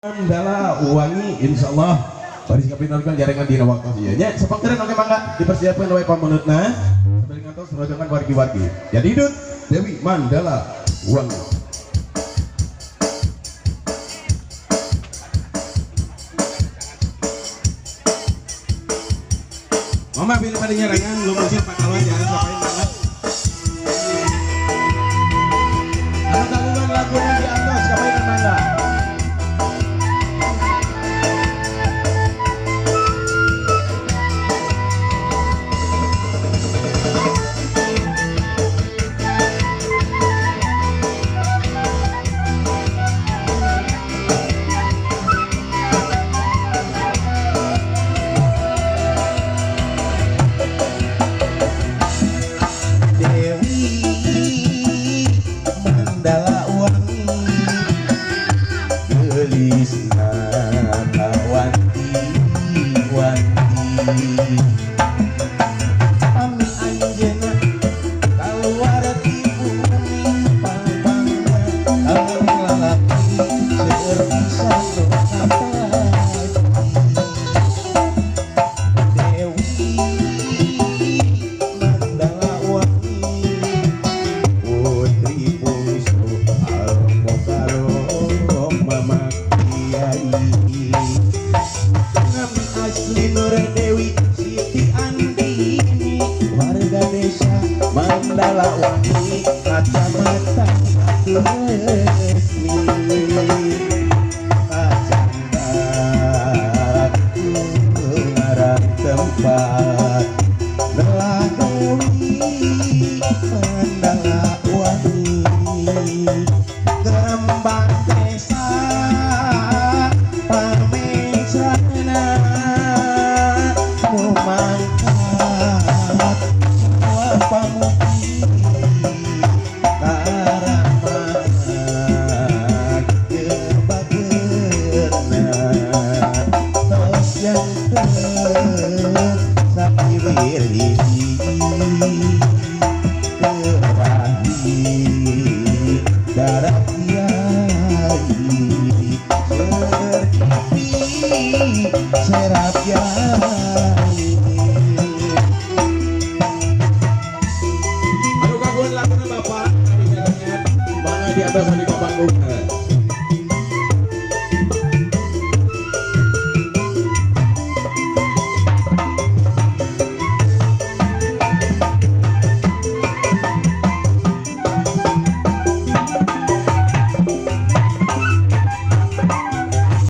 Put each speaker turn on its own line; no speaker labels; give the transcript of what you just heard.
Mandala wangi insyaallah baris kapinarkan jaringan dina waktu ieu nya sapangkeun oge mangga dipersiapkeun wae pamunutna sambil ngantos rojongan wargi-wargi jadi hidup Dewi Mandala wangi. Mama pilih pada nyarangan lu musik pakalwan jangan sampai